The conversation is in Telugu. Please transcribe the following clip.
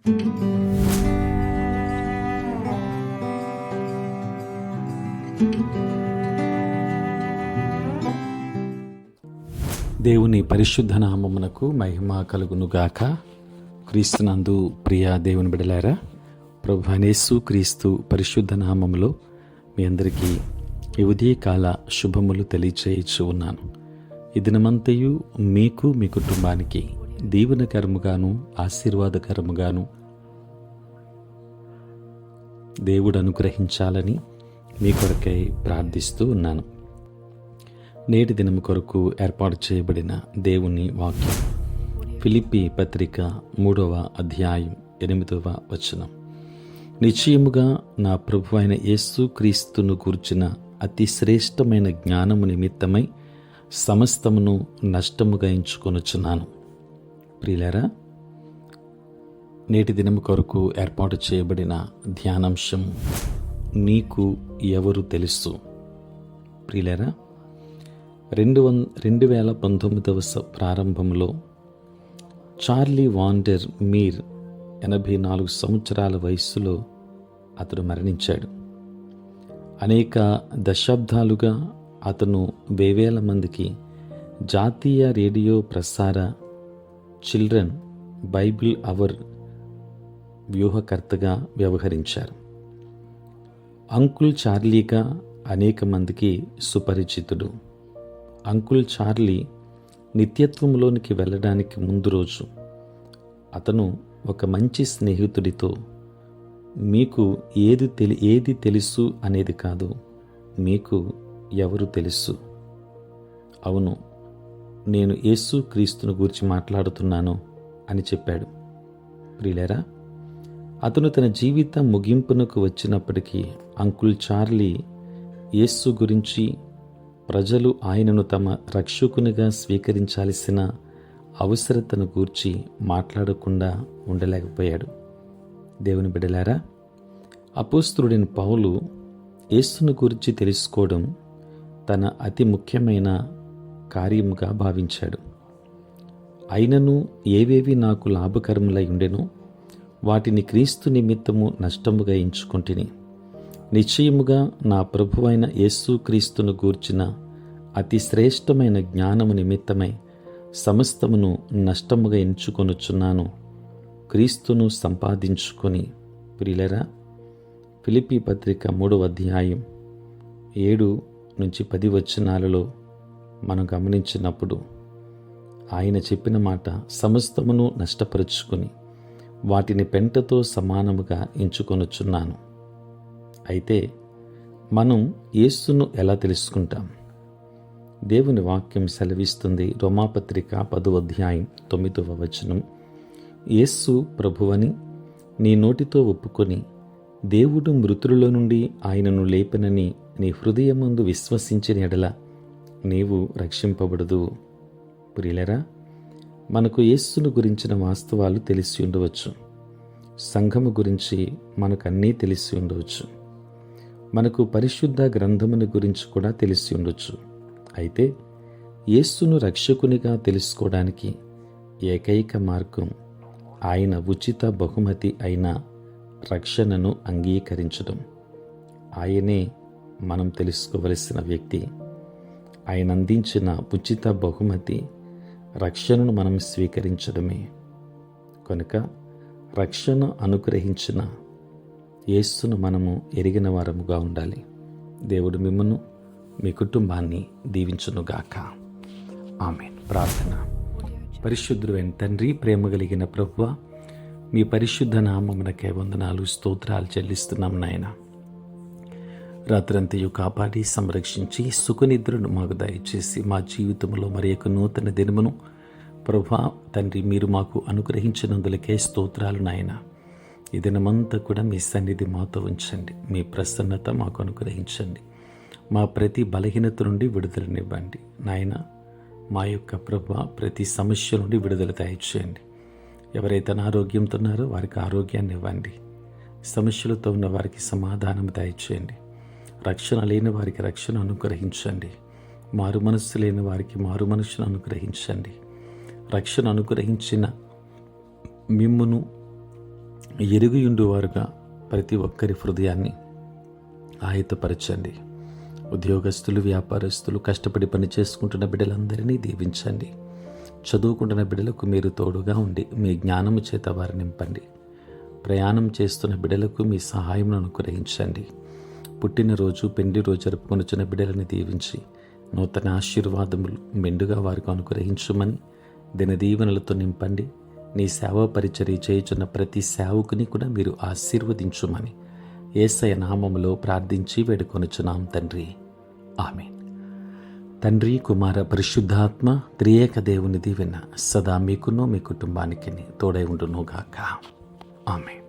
దేవుని పరిశుద్ధ నామమునకు మహిమ కలుగునుగాక. క్రీస్తునందు ప్రియ దేవుని బిడలారా, ప్రభువైన యేసు క్రీస్తు పరిశుద్ధ నామములో మీ అందరికీ ఈ ఉదయకాల శుభములు తెలియచేయచ్చు ఉన్నాను. ఈ దినమంతయు మీకు మీ కుటుంబానికి దీవెనకరముగాను ఆశీర్వాదకరముగాను దేవుడు అనుగ్రహించాలని మీ కొరకై ప్రార్థిస్తూ ఉన్నాను. నేటి దినము కొరకు ఏర్పాటు చేయబడిన దేవుని వాక్యం ఫిలిప్పీ పత్రిక 3వ అధ్యాయం 8వ వచనం. నిశ్చయముగా నా ప్రభువైన యేసు క్రీస్తును గూర్చిన అతి శ్రేష్టమైన జ్ఞానము నిమిత్తమై సమస్తమును నష్టముగా ఎంచుకొనుచున్నాను. ప్రియులారా, నేటి దినము కొరకు ఏర్పాటు చేయబడిన ధ్యానాంశం నీకు ఎవరు తెలుసు. ప్రియులారా, 2019 ప్రారంభంలో చార్లీ వాండర్ మీర్ 84 సంవత్సరాల వయస్సులో అతడు మరణించాడు. అనేక దశాబ్దాలుగా అతను వేవేల మందికి జాతీయ రేడియో ప్రసార చిల్డ్రన్ బైబిల్ అవర్ వ్యూహకర్తగా వ్యవహరించారు. అంకుల్ చార్లీగా అనేక మందికి సుపరిచితుడు. అంకుల్ చార్లీ నిత్యత్వంలోనికి వెళ్ళడానికి ముందు రోజు అతను ఒక మంచి స్నేహితుడితో, మీకు ఏది తెలుసు అనేది కాదు, మీకు ఎవరు తెలుసు. అవును, నేను యేసు క్రీస్తును గురించి మాట్లాడుతున్నాను అని చెప్పాడు. ప్రియులారా, అతను తన జీవితం ముగింపునకు వచ్చినప్పటికీ అంకుల్ చార్లీ యేసు గురించి, ప్రజలు ఆయనను తమ రక్షకునిగా స్వీకరించాల్సిన అవసరతను గూర్చి మాట్లాడకుండా ఉండలేకపోయాడు. దేవుని బిడ్డలారా, అపోస్తలుడైన పౌలు యేసును గురించి తెలుసుకోవడం తన అతి ముఖ్యమైన కార్యముగా భావించాడు. అయినను ఏవేవి నాకు లాభకరములై ఉండెనో వాటిని క్రీస్తు నిమిత్తము నష్టముగా ఎంచుకొంటిని. నిశ్చయముగా నా ప్రభువైన యేసు క్రీస్తును గూర్చిన అతి శ్రేష్టమైన జ్ఞానము నిమిత్తమై సమస్తమును నష్టముగా ఎంచుకొనుచున్నాను, క్రీస్తును సంపాదించుకొని. ప్రియులారా, ఫిలిప్పీ పత్రిక 3వ అధ్యాయం 7-10 వచనాలలో మనం గమనించినప్పుడు ఆయన చెప్పిన మాట, సమస్తమును నష్టపరుచుకొని వాటిని పెంటతో సమానముగా ఎంచుకొనుచున్నాను. అయితే మనం యేసును ఎలా తెలుసుకుంటాం? దేవుని వాక్యం సెలవిస్తుంది. రోమాపత్రిక 10వ అధ్యాయం 9వ వచనం, యేసు ప్రభువని నీ నోటితో ఒప్పుకొని దేవుడు మృతులలో నుండి ఆయనను లేపనని నీ హృదయమందు విశ్వసించిన ఎడల నీవు రక్షింపబడదు. ప్రియులరా, మనకు యేసును గురించిన వాస్తవాలు తెలిసి ఉండవచ్చు. సంఘము గురించి మనకు అన్నీ తెలిసి ఉండవచ్చు. మనకు పరిశుద్ధ గ్రంథముని గురించి కూడా తెలిసి ఉండొచ్చు. అయితే యేసును రక్షకునిగా తెలుసుకోవడానికి ఏకైక మార్గం ఆయన ఉచిత బహుమతి అయిన రక్షణను అంగీకరించడం. ఆయనే మనం తెలుసుకోవలసిన వ్యక్తి. ఆయన అందించిన ఉచిత బహుమతి రక్షణను మనం స్వీకరించడమే. కనుక రక్షణ అనుగ్రహించిన యేసును మనము ఎరిగిన వారముగా ఉండాలి. దేవుడు మిమ్మను, మీ కుటుంబాన్ని దీవించునుగాక. ఆమేన్. ప్రార్థన. పరిశుద్ధుడైన తండ్రి, ప్రేమ కలిగిన ప్రభువా, మీ పరిశుద్ధ నామమునకే వందనాలు, స్తోత్రాలు చెల్లిస్తున్నాం నాయన. రాత్రంతయు కాపాడి సంరక్షించి సుఖనిద్రను మాకు దయచేసి మా జీవితంలో మరి యొక్క నూతన దినమును ప్రభువా తండ్రి మీరు మాకు అనుగ్రహించినందులకే స్తోత్రాలు నాయన. ఈ దినమంతా కూడా మీ సన్నిధి మాతో ఉంచండి. మీ ప్రసన్నత మాకు అనుగ్రహించండి. మా ప్రతి బలహీనత నుండి విడుదలనివ్వండి నాయన. మా యొక్క ప్రభువా ప్రతి సమస్య నుండి విడుదల దయచేయండి. ఎవరైతే అనారోగ్యంతో ఉన్నారో వారికి ఆరోగ్యాన్ని ఇవ్వండి. సమస్యలతో ఉన్న వారికి సమాధానం దయచేయండి. రక్షణ లేని వారికి రక్షణ అనుగ్రహించండి. మారు మనస్సు లేని వారికి మారు మనస్సును అనుగ్రహించండి. రక్షణ అనుగ్రహించిన మిమ్మును ఎరుగుయుండువారుగా ప్రతి ఒక్కరి హృదయాన్ని ఆయత్తపరచండి. ఉద్యోగస్తులు, వ్యాపారస్తులు, కష్టపడి పని చేసుకుంటున్న బిడ్డలందరినీ దీవించండి. చదువుకుంటున్న బిడ్డలకు మీరు తోడుగా ఉండి మీ జ్ఞానము చేత వారు నింపండి. ప్రయాణం చేస్తున్న బిడ్డలకు మీ సహాయం అనుగ్రహించండి. పుట్టినరోజు, పెండి రోజు జరుపుకొనుచున్న బిడ్డలని దీవించి నూతన ఆశీర్వాదములు మెండుగా వారికి అనుగ్రహించుమని దినదీవెనలతో నింపండి. నీ సేవ పరిచర్య చేయుచున్న ప్రతి సేవకుని కూడా మీరు ఆశీర్వదించుమని యేసయ్య నామములో ప్రార్థించి వేడుకొనుచున్నాం తండ్రి. ఆమేన్. తండ్రి, కుమార, పరిశుద్ధాత్మ త్రియేక దేవుని దీవెన సదా మీకును మీ కుటుంబానికి తోడై ఉండునుగాక. ఆమేన్.